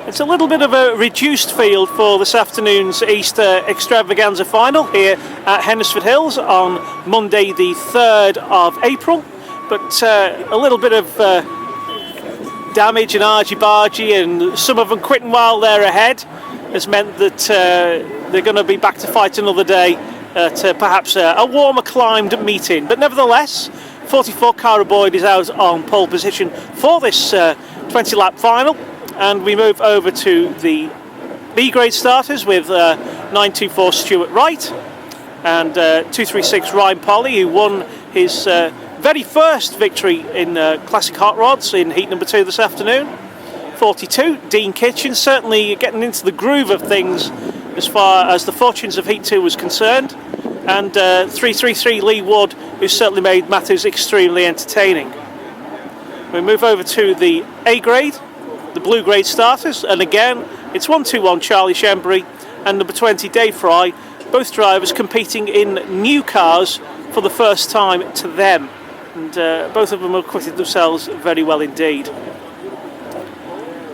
It's a little bit of a reduced field for this afternoon's Easter Extravaganza final here at HEDNESFORD Hills on Monday the 3rd of April, but a little bit of damage and argy-bargy, and some of them quitting while they're ahead has meant that they're going to be back to fight another day at perhaps a warmer climbed meeting. But nevertheless, 44 Cara Boyd is out on pole position for this 20-lap final. And we move over to the B grade starters with 924 Stuart Wright and 236 Ryan Polly, who won his very first victory in Classic Hot Rods in heat number 2 this afternoon. 42 Dean Kitchen, certainly getting into the groove of things as far as the fortunes of heat 2 was concerned. And 333 Lee Wood, who certainly made matters extremely entertaining. We move over to the A grade, the blue grade starters, and again it's 121 Charlie Shembry and number 20 Dave Fry, both drivers competing in new cars for the first time to them, and both of them have acquitted themselves very well indeed.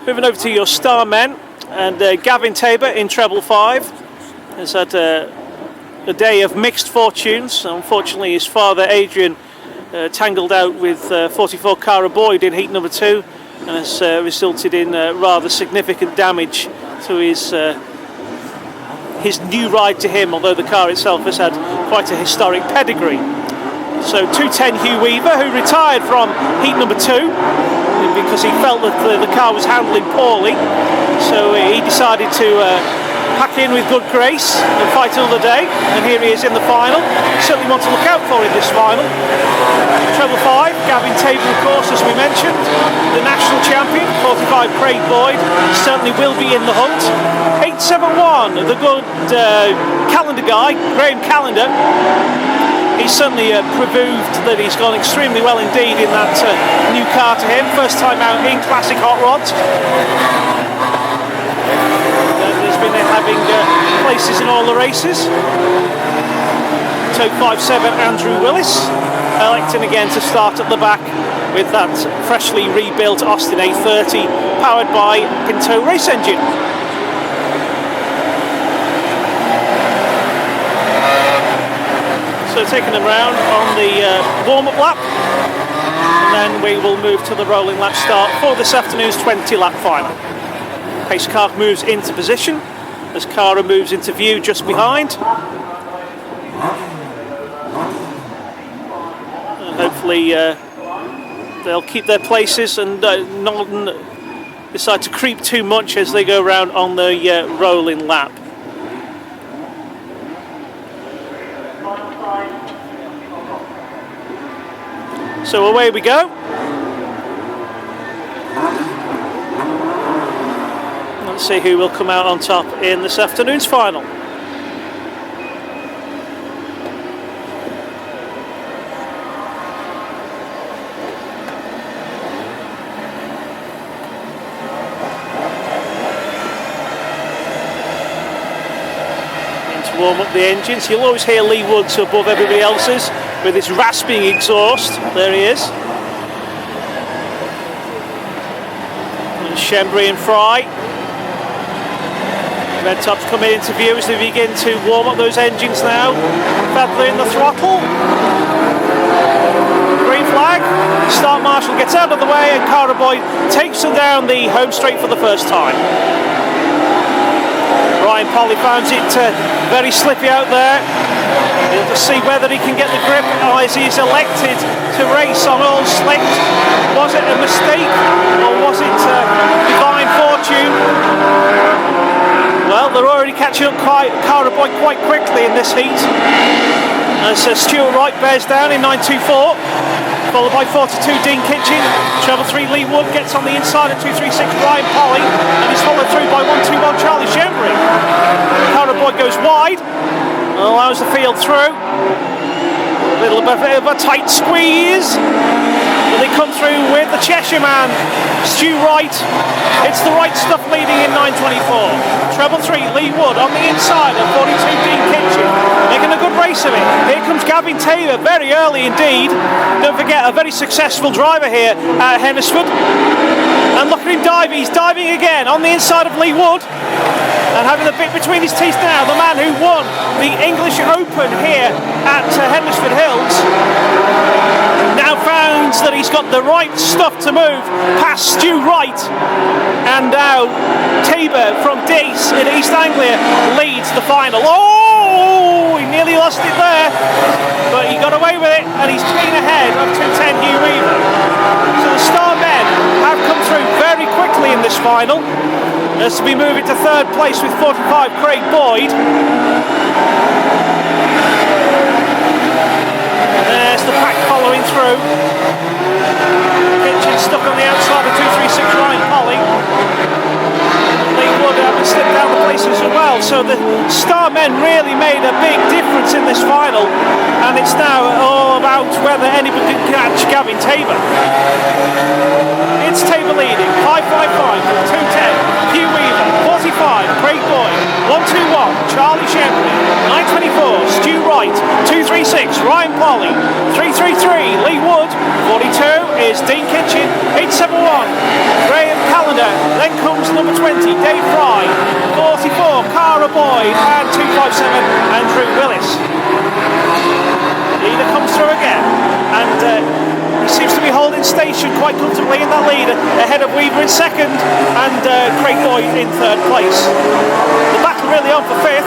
Moving over to your star men, and Gavin Taber in treble 5 has had a day of mixed fortunes. Unfortunately his father Adrian tangled out with 44 Cara Boyd in heat number 2 and has resulted in rather significant damage to his new ride to him, although the car itself has had quite a historic pedigree. So 210 Hugh Weaver, who retired from heat number 2 because he felt that the car was handling poorly, so he decided to pack in with good grace and fight another day, and here he is in the final. Certainly want to look out for in this final. Treble 5, Gavin Taber, of course, as we mentioned, the national champion. 45 Craig Boyd certainly will be in the hunt. 871, the good calendar guy, Graham Callender. He's certainly proved that he's gone extremely well indeed in that new car to him. First time out in Classic Hot Rods. He's been having places in all the races. Tote 57 Andrew Willis, electing again to start at the back with that freshly rebuilt Austin A30 powered by Pinto race engine. So taking them round on the warm-up lap, and then we will move to the rolling lap start for this afternoon's 20-lap final. Pace car moves into position as Cara moves into view just behind. And hopefully they'll keep their places and not decide to creep too much as they go around on the rolling lap. So away we go. Let's see who will come out on top in this afternoon's final. To warm up the engines, you'll always hear Lee Woods above everybody else's with his rasping exhaust. There he is. And Shembry and Fry. Red tops coming into view as they begin to warm up those engines now. Feathering the throttle. Green flag. Start marshal gets out of the way and Cara Boyd takes them down the home straight for the first time. Ryan Polly finds it very slippy out there. He'll just see whether he can get the grip as he's elected to race on all slicked. Was it a mistake or was it divine fortune? Well, they're already catching up Cara Boyd quite quickly in this heat. As Stuart Wright bears down in 924, followed by 42 Dean Kitchen. Treble 3 Lee Wood gets on the inside at 236 Ryan Polly, and he's followed through by 121 Charlie Shembry. Cara Boyd goes wide and allows the field through. A little bit of a tight squeeze. But they come through with the Cheshire man, Stu Wright. It's the right stuff leading in 924. Treble 3 Lee Wood on the inside of 42 Dean Kitchen, making a good race of it. Here comes Gavin Taber, very early indeed. Don't forget, a very successful driver here at HEDNESFORD. And look at him dive, he he's diving again on the inside of Lee Wood and having the bit between his teeth now. The man who won the English Open here at HEDNESFORD Hills now finds that he's got the right stuff to move past Stu Wright, and now Taber from Dace in East Anglia leads the final. Oh, he nearly lost it there, but he got away with it, and he's clean ahead of 210 Hugh Weaver. So the Star men have come through very quickly in this final, as we move into third place with 45 Craig Boyd. There's the pack following through. Kitchen stuck on the outside of 236 Ryan Polly. Lee Wood having slipped down the places as well. So the Star men really made a big difference in this final, and it's now all about whether anybody can catch Gavin Taber. It's Taber leading, 555, 210, Hugh Weaver, 45, Craig Boyd, 121, Charlie Shempry, 924, Stu Wright, 236, Ryan Polly, 333, Lee Wood, 42 is Dean Kitchen, 871, Graham Callender, then comes number 20, Dave Fry, 44, Cara Boyd, and 257, Andrew Willis. Leader comes through again, and he seems to be holding station quite comfortably in that lead, ahead of Weaver in second and Craig Boyd in third place. The battle really on for fifth.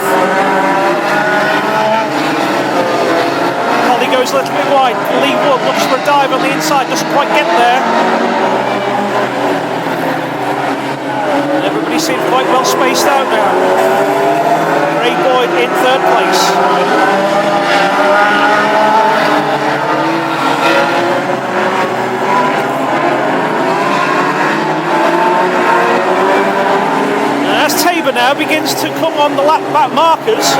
Polly goes a little bit wide. Lee Wood looks for a dive on the inside, doesn't quite get there. Everybody seems quite well spaced out now. Craig Boyd in third place. As Taber now begins to come on the lap back markers,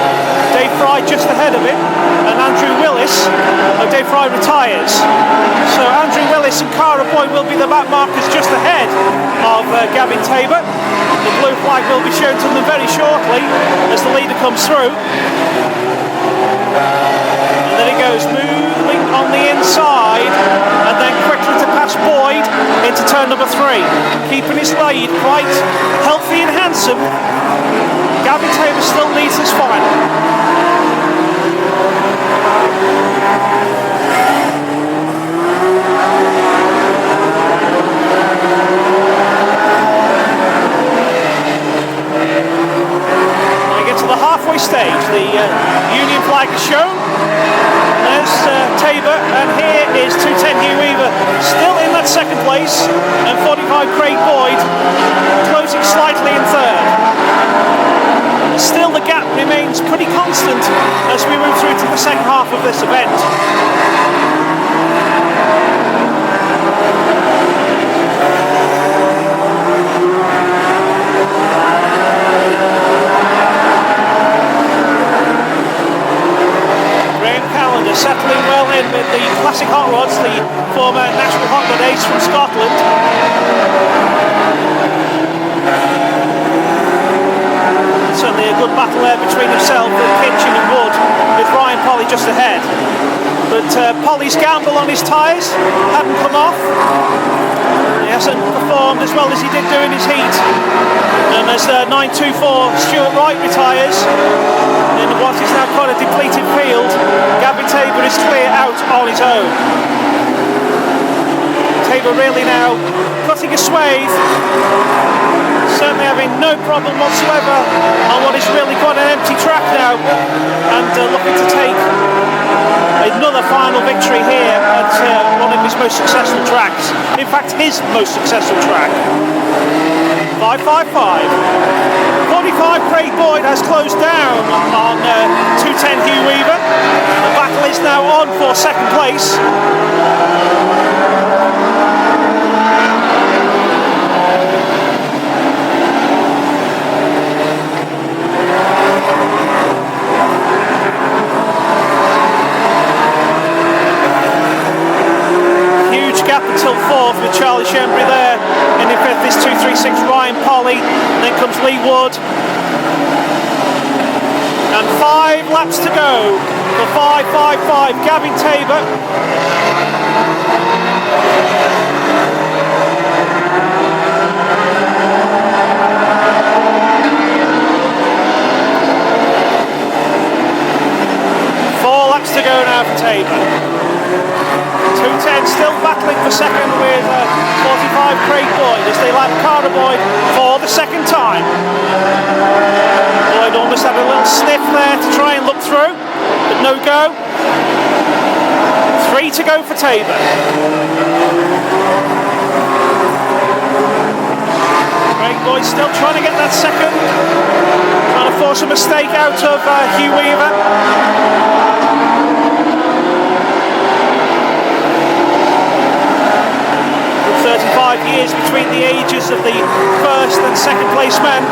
Dave Fry just ahead of him, and Andrew Willis, Dave Fry retires. So Andrew Willis and Cara Boyd will be the back markers just ahead of Gavin Taber. The blue flag will be shown to them very shortly as the leader comes through. And then he goes moving on the inside, and then quickly to pass Boyd into turn number 3, keeping his lead quite healthy and handsome. Gavin Taber still leads this final. When we get to the halfway stage, the Union flag is shown. There's Taber, and here is 210 Hugh Weaver still in that second place, and 45 Craig Boyd closing slightly in third. Still the gap remains pretty constant as we move through to the second half of this event. Settling well in with the classic hot rods, the former national hot rod ace from Scotland. Certainly a good battle there between himself and Kitchen and Wood, with Ryan Polly just ahead. But Polly's gamble on his tyres hadn't come off. He hasn't performed as well as he did do in his heat. And as 924 Stuart Wright retires in what is now quite a depleted field, Gavin Taber is clear out on his own. Taber really now cutting a swathe, certainly having no problem whatsoever on what is really quite an empty track now, and looking to take another final victory here at one of his most successful tracks. In fact, his most successful track. 555. 45 Craig Boyd has closed down on 210 Hugh Weaver. The battle is now on for second place. Gap until fourth with Charlie Shempry there, and in fifth is 236 Ryan Polly, and then comes Lee Wood, and 5 laps to go for 555 Gavin Taber. Thursday lap car to Boyd for the second time. Boyd almost had a little sniff there to try and look through, but no go. 3 to go for Taber. Craig Boyd still trying to get that second, trying to force a mistake out of Hugh Weaver. 35 years between the ages of the first and second place men.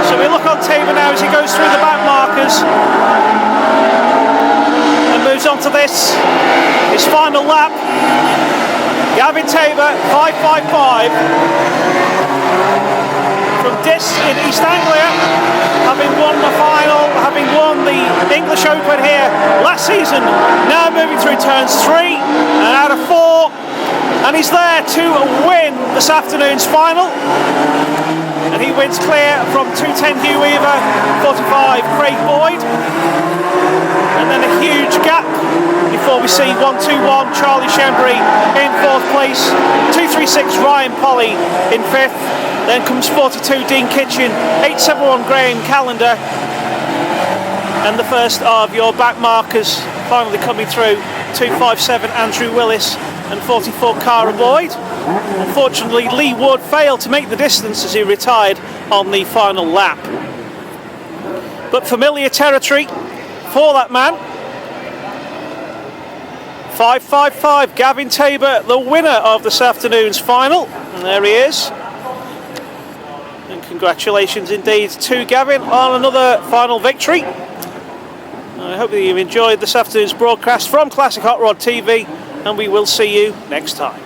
So we look on Taber now as he goes through the back markers and moves on to this, his final lap. Gavin Taber, 5.55 from Dis in East Anglia, having won the final, having won the English Open here last season, now moving through turns 3 and out of 4, and he's there to win this afternoon's final, and he wins clear from 210 Hugh Weaver, 45 Craig Boyd, and then a huge gap before we see 121 Charlie Shembry in 4th place, 236 Ryan Polly in 5th, then comes 42 Dean Kitchen, 871 Graham Callender, and the first of your back markers finally coming through, 257 Andrew Willis and 44 Cara Boyd. Unfortunately, Lee Wood failed to make the distance as he retired on the final lap. But familiar territory for that man. 5.55, Gavin Taber, the winner of this afternoon's final. And there he is. And congratulations indeed to Gavin on another final victory. I hope that you've enjoyed this afternoon's broadcast from Classic Hot Rod TV, and we will see you next time.